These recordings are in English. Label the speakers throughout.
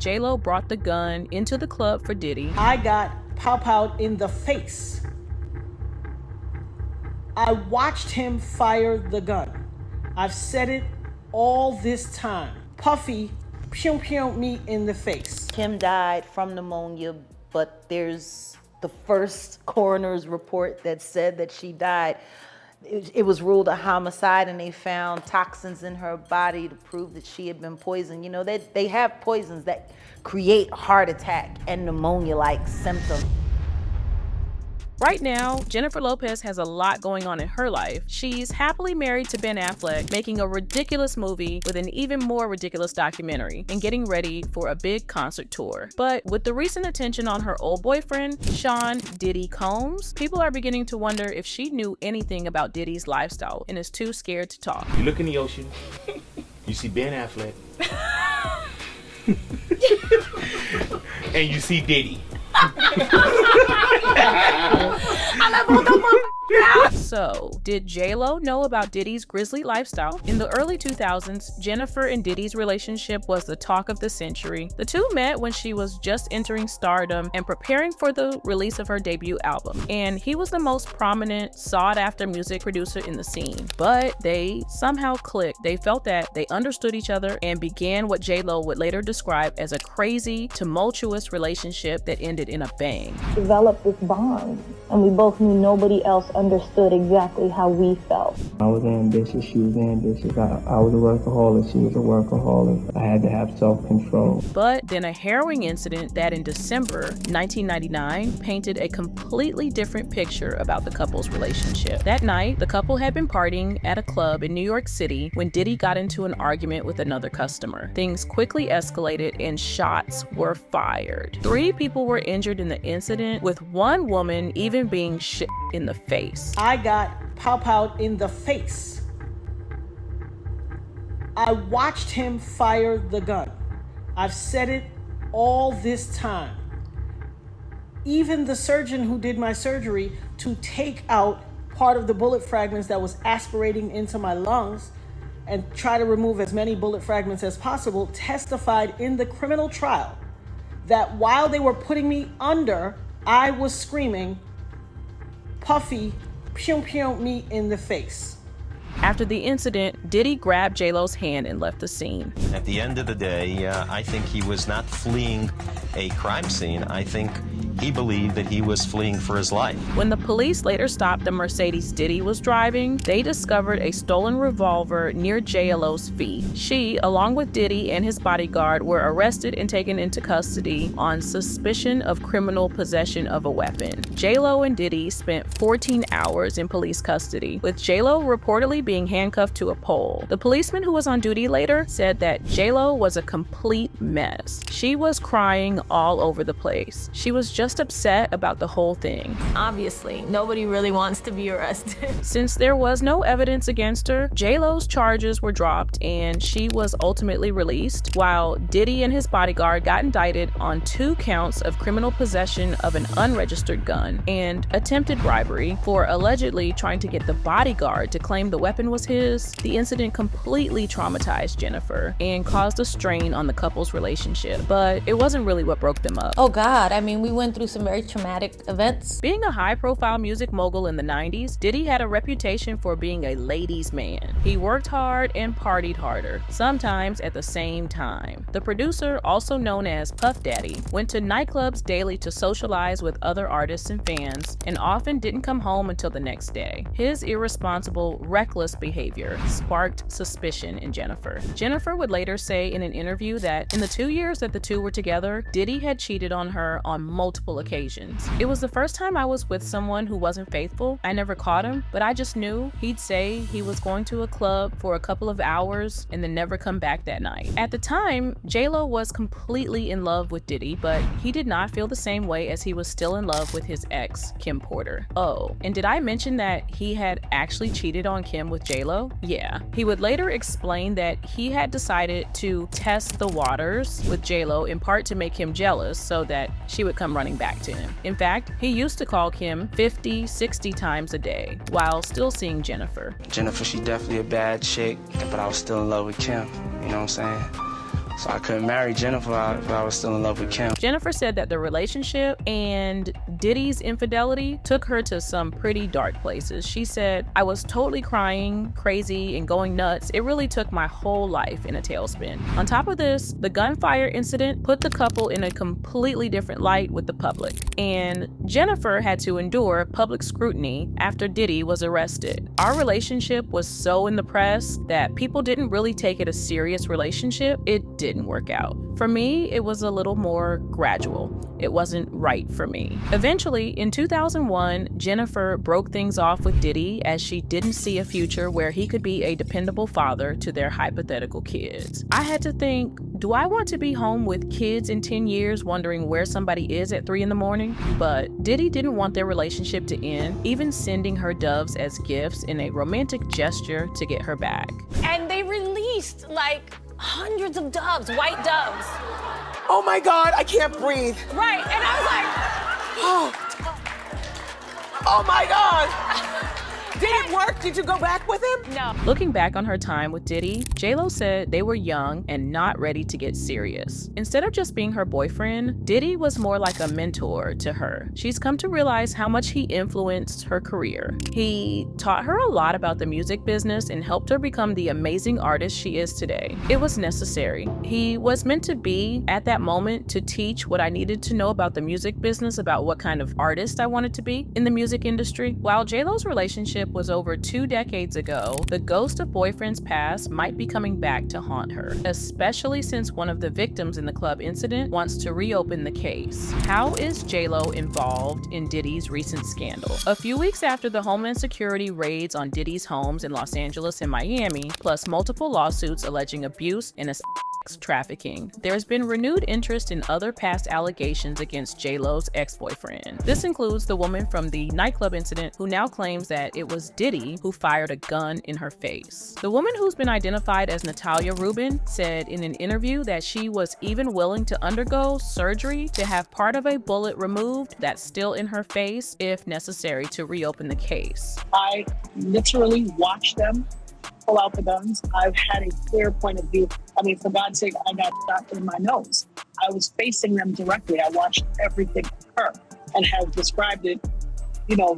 Speaker 1: J-Lo brought the gun into the club for Diddy.
Speaker 2: I got pow-powed in the face. I watched him fire the gun. I've said it all this time. Puffy pew me in the face.
Speaker 3: Kim died from pneumonia, but there's the first coroner's report that said that she died. It was ruled a homicide, and they found toxins in her body to prove that she had been poisoned. You know, they have poisons that create heart attack and pneumonia-like symptoms.
Speaker 1: Right now, Jennifer Lopez has a lot going on in her life. She's happily married to Ben Affleck, making a ridiculous movie with an even more ridiculous documentary, and getting ready for a big concert tour. But with the recent attention on her old boyfriend, Sean Diddy Combs, people are beginning to wonder if she knew anything about Diddy's lifestyle and is too scared to talk.
Speaker 4: You look in the ocean, you see Ben Affleck, and you see Diddy.
Speaker 1: So, did J-Lo know about Diddy's grisly lifestyle? In the early 2000s, Jennifer and Diddy's relationship was the talk of the century. The two met when she was just entering stardom and preparing for the release of her debut album. And he was the most prominent, sought-after music producer in the scene. But they somehow clicked. They felt that they understood each other and began what J-Lo would later describe as a crazy, tumultuous relationship that ended in a bang.
Speaker 5: Developed this bond, and we both knew nobody else understood exactly how we felt.
Speaker 6: I was ambitious, she was ambitious. I was a workaholic, she was a workaholic. I had to have self-control.
Speaker 1: But then a harrowing incident that in December 1999 painted a completely different picture about the couple's relationship. That night, the couple had been partying at a club in New York City when Diddy got into an argument with another customer. Things quickly escalated and shots were fired. 3 people were injured in the incident, with one woman even being shit in the face.
Speaker 2: I got pow-powed in the face. I watched him fire the gun. I've said it all this time. Even the surgeon who did my surgery to take out part of the bullet fragments that was aspirating into my lungs and try to remove as many bullet fragments as possible testified in the criminal trial that while they were putting me under, I was screaming, Puffy pew me in the face.
Speaker 1: After the incident, Diddy grabbed J-Lo's hand and left the scene.
Speaker 7: At the end of the day, I think he was not fleeing a crime scene. I think he believed that he was fleeing for his life.
Speaker 1: When the police later stopped the Mercedes Diddy was driving, they discovered a stolen revolver near J-Lo's feet. She, along with Diddy and his bodyguard, were arrested and taken into custody on suspicion of criminal possession of a weapon. J-Lo and Diddy spent 14 hours in police custody, with J-Lo reportedly being handcuffed to a pole. The policeman who was on duty later said that J-Lo was a complete mess. She was crying all over the place. She was just upset about the whole thing.
Speaker 8: Obviously, nobody really wants to be arrested.
Speaker 1: Since there was no evidence against her, J-Lo's charges were dropped and she was ultimately released, while Diddy and his bodyguard got indicted on 2 counts of criminal possession of an unregistered gun and attempted bribery for allegedly trying to get the bodyguard to claim the weapon was his. The incident completely traumatized Jennifer and caused a strain on the couple's relationship, but it wasn't really what broke them up.
Speaker 8: Oh God, I mean, we went through some very traumatic events.
Speaker 1: Being a high-profile music mogul in the 90s, Diddy had a reputation for being a ladies' man. He worked hard and partied harder, sometimes at the same time. The producer, also known as Puff Daddy, went to nightclubs daily to socialize with other artists and fans, and often didn't come home until the next day. His irresponsible, reckless behavior sparked suspicion in Jennifer. Jennifer would later say in an interview that in the 2 years that the two were together, Diddy had cheated on her on multiple occasions. It was the first time I was with someone who wasn't faithful. I never caught him, but I just knew he'd say he was going to a club for a couple of hours and then never come back that night. At the time, J-Lo was completely in love with Diddy, but he did not feel the same way as he was still in love with his ex, Kim Porter. Oh, and did I mention that he had actually cheated on Kim with J-Lo? Yeah. He would later explain that he had decided to test the waters with J-Lo in part to make him jealous so that she would come running back to him. In fact, he used to call Kim 50, 60 times a day while still seeing Jennifer.
Speaker 9: Jennifer, she definitely a bad chick, but I was still in love with Kim, you know what I'm saying? So I couldn't marry Jennifer if I was still in love with Kim.
Speaker 1: Jennifer said that the relationship and Diddy's infidelity took her to some pretty dark places. She said, "I was totally crying, crazy, and going nuts. It really took my whole life in a tailspin." On top of this, the gunfire incident put the couple in a completely different light with the public. And Jennifer had to endure public scrutiny after Diddy was arrested. Our relationship was so in the press that people didn't really take it a serious relationship. It didn't work out. For me, it was a little more gradual. It wasn't right for me. Eventually, in 2001, Jennifer broke things off with Diddy as she didn't see a future where he could be a dependable father to their hypothetical kids. I had to think, do I want to be home with kids in 10 years wondering where somebody is at 3 in the morning? But Diddy didn't want their relationship to end, even sending her doves as gifts in a romantic gesture to get her back.
Speaker 8: And they released like hundreds of doves, white doves.
Speaker 10: Oh my God, I can't breathe.
Speaker 8: Right, and I was like,
Speaker 10: Oh my God. Did it work? Did you go back with him?
Speaker 8: no.
Speaker 1: Looking back on her time with Diddy, J-Lo said they were young and not ready to get serious. Instead of just being her boyfriend, Diddy was more like a mentor to her. She's come to realize how much he influenced her career. He taught her a lot about the music business and helped her become the amazing artist she is today. It was necessary. He was meant to be at that moment to teach what I needed to know about the music business, about what kind of artist I wanted to be in the music industry. While J-Lo's relationship was over 2 decades ago, the ghost of boyfriends past might be coming back to haunt her, especially since one of the victims in the club incident wants to reopen the case. How is J-Lo involved in Diddy's recent scandal? A few weeks after the Homeland Security raids on Diddy's homes in Los Angeles and Miami, plus multiple lawsuits alleging abuse and trafficking, there's been renewed interest in other past allegations against J-Lo's ex-boyfriend. This includes the woman from the nightclub incident who now claims that it was Diddy who fired a gun in her face. The woman, who's been identified as Natalia Rubin, said in an interview that she was even willing to undergo surgery to have part of a bullet removed that's still in her face if necessary to reopen the case.
Speaker 11: I literally watched them pull out the guns. I've had a clear point of view. I mean, for God's sake, I got shot in my nose. I was facing them directly. I watched everything occur and have described it,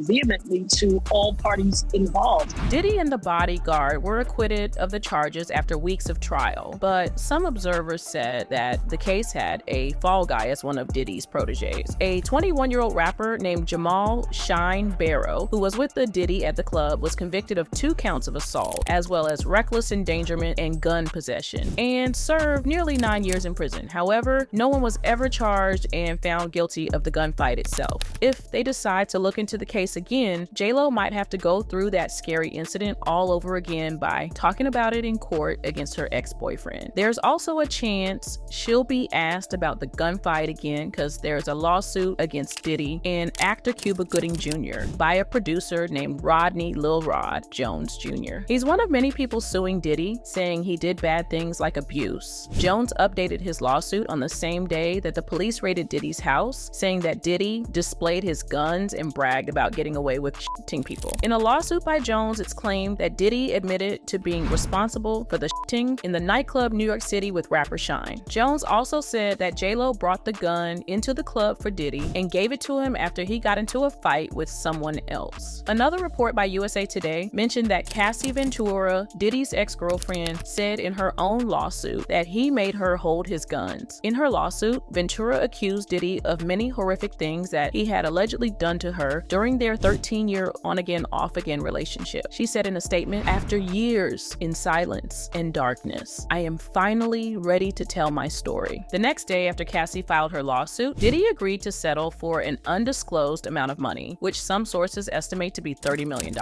Speaker 11: vehemently to all parties involved.
Speaker 1: Diddy and the bodyguard were acquitted of the charges after weeks of trial, but some observers said that the case had a fall guy as one of Diddy's proteges. A 21-year-old rapper named Jamal Shine Barrow, who was with the Diddy at the club, was convicted of 2 counts of assault, as well as reckless endangerment and gun possession, and served nearly 9 years in prison. However, no one was ever charged and found guilty of the gunfight itself. If they decide to look into the case again, J-Lo might have to go through that scary incident all over again by talking about it in court against her ex-boyfriend. There's also a chance she'll be asked about the gunfight again because there's a lawsuit against Diddy and actor Cuba Gooding Jr. by a producer named Rodney Lil Rod Jones Jr. He's one of many people suing Diddy, saying he did bad things like abuse. Jones updated his lawsuit on the same day that the police raided Diddy's house, saying that Diddy displayed his guns and bragged about getting away with shitting people. In a lawsuit by Jones, it's claimed that Diddy admitted to being responsible for the shitting in the nightclub New York City with rapper Shine. Jones also said that J-Lo brought the gun into the club for Diddy and gave it to him after he got into a fight with someone else. Another report by USA Today mentioned that Cassie Ventura, Diddy's ex-girlfriend, said in her own lawsuit that he made her hold his guns. In her lawsuit, Ventura accused Diddy of many horrific things that he had allegedly done to her during their 13-year on-again, off-again relationship. She said in a statement, "After years in silence and darkness, I am finally ready to tell my story." The next day after Cassie filed her lawsuit, Diddy agreed to settle for an undisclosed amount of money, which some sources estimate to be $30 million.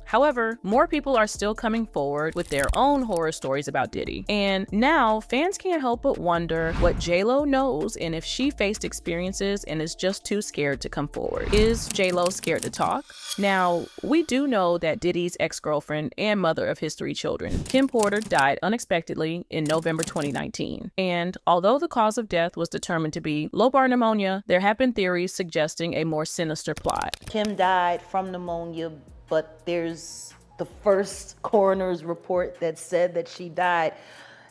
Speaker 1: However, more people are still coming forward with their own horror stories about Diddy. And now fans can't help but wonder what J-Lo knows and if she faced experiences and is just too scared to come forward. Is J-Lo scared to talk? Now, we do know that Diddy's ex-girlfriend and mother of his 3 children, Kim Porter, died unexpectedly in November 2019. And although the cause of death was determined to be lobar pneumonia, there have been theories suggesting a more sinister plot.
Speaker 3: Kim died from pneumonia, but there's the first coroner's report that said that she died.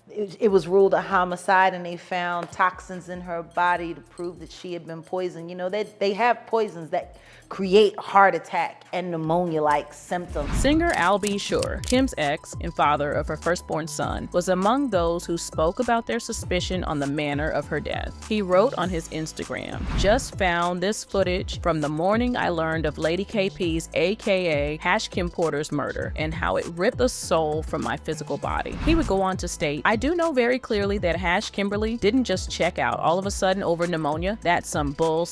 Speaker 3: it was ruled a homicide, and they found toxins in her body to prove that she had been poisoned. You know, they have poisons that create heart attack and pneumonia-like symptoms.
Speaker 1: Singer Al B. Sure, Kim's ex and father of her firstborn son, was among those who spoke about their suspicion on the manner of her death. He wrote on his Instagram, "Just found this footage from the morning I learned of Lady KP's aka Kim Porter's murder and how it ripped the soul from my physical body." He would go on to state, "I do know very clearly that Kimberly didn't just check out all of a sudden over pneumonia. That's some bull."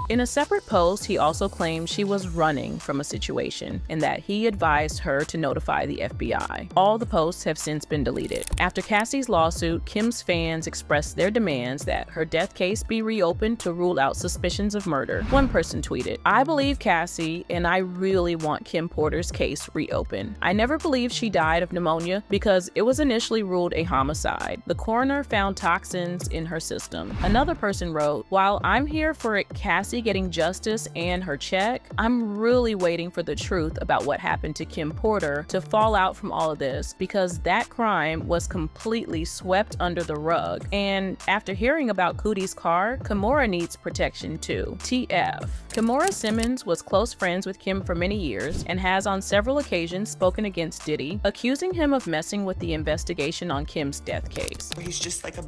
Speaker 1: In a separate post, he also claimed she was running from a situation and that he advised her to notify the FBI. All the posts have since been deleted. After Cassie's lawsuit, Kim's fans expressed their demands that her death case be reopened to rule out suspicions of murder. One person tweeted, "I believe Cassie and I really want Kim Porter's case reopened. I never believed she died of pneumonia because it was initially ruled a homicide. The coroner found toxins in her system." Another person wrote, "While I'm here for Cassie getting justice and her check, I'm really waiting for the truth about what happened to Kim Porter to fall out from all of this because that crime was completely swept under the rug. And after hearing about Cootie's car, Kimora needs protection too. TF." Kimora Simmons was close friends with Kim for many years and has on several occasions spoken against Diddy, accusing him of messing with the investigation on Kim's death case.
Speaker 10: He's just like a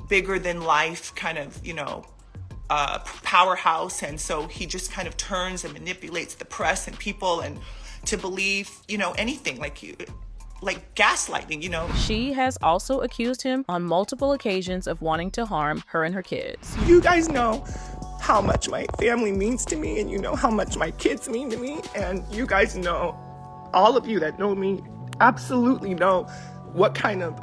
Speaker 10: bigger than life kind of, powerhouse, and so he just kind of turns and manipulates the press and people and to believe, anything like gaslighting,
Speaker 1: She has also accused him on multiple occasions of wanting to harm her and her kids.
Speaker 10: You guys know how much my family means to me, and you know how much my kids mean to me, and you guys know, all of you that know me absolutely know what kind of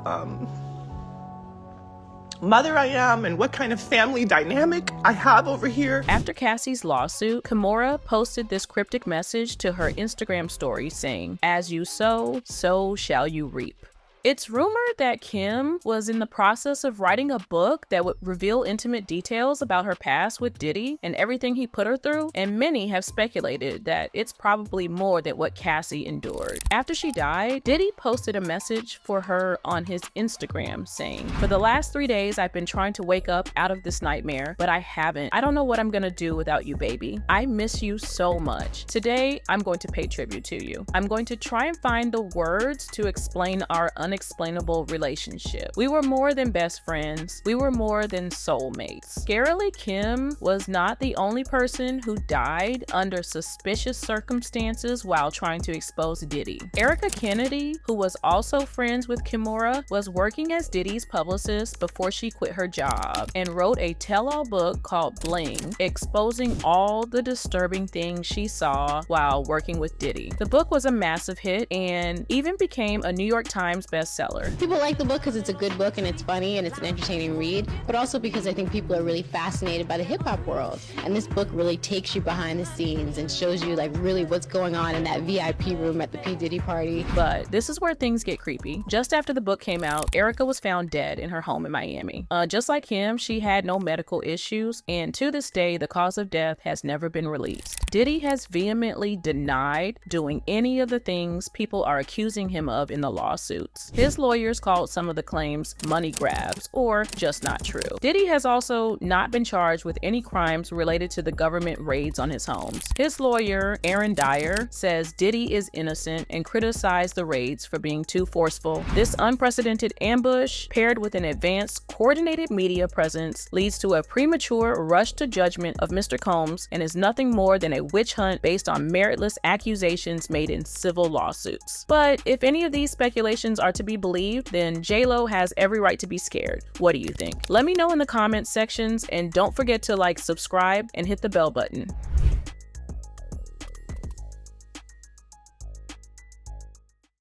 Speaker 10: mother I am and what kind of family dynamic I have over here.
Speaker 1: After Cassie's lawsuit, Kimora posted this cryptic message to her Instagram story saying, "As you sow, so shall you reap." It's rumored that Kim was in the process of writing a book that would reveal intimate details about her past with Diddy and everything he put her through, and many have speculated that it's probably more than what Cassie endured. After she died, Diddy posted a message for her on his Instagram saying, "For the last 3 days, I've been trying to wake up out of this nightmare, but I haven't. I don't know what I'm gonna do without you, baby. I miss you so much. Today, I'm going to pay tribute to you. I'm going to try and find the words to explain our unexplainable relationship. We were more than best friends. We were more than soulmates." Scarily, Kim was not the only person who died under suspicious circumstances while trying to expose Diddy. Erica Kennedy, who was also friends with Kimora, was working as Diddy's publicist before she quit her job and wrote a tell-all book called Bling, exposing all the disturbing things she saw while working with Diddy. The book was a massive hit and even became a New York Times bestseller.
Speaker 12: People like the book because it's a good book and it's funny and it's an entertaining read, but also because I think people are really fascinated by the hip-hop world. And this book really takes you behind the scenes and shows you like really what's going on in that VIP room at the P. Diddy party.
Speaker 1: But this is where things get creepy. Just after the book came out, Erica was found dead in her home in Miami. Just like him, she had no medical issues, and to this day, the cause of death has never been released. Diddy has vehemently denied doing any of the things people are accusing him of in the lawsuits. His lawyers called some of the claims money grabs or just not true. Diddy has also not been charged with any crimes related to the government raids on his homes. His lawyer, Aaron Dyer, says Diddy is innocent and criticized the raids for being too forceful. This unprecedented ambush, paired with an advanced, coordinated media presence, leads to a premature rush to judgment of Mr. Combs and is nothing more than a witch hunt based on meritless accusations made in civil lawsuits. But if any of these speculations are to be believed, then J-Lo has every right to be scared. What do you think? Let me know in the comments sections, and don't forget to like, subscribe, and hit the bell button.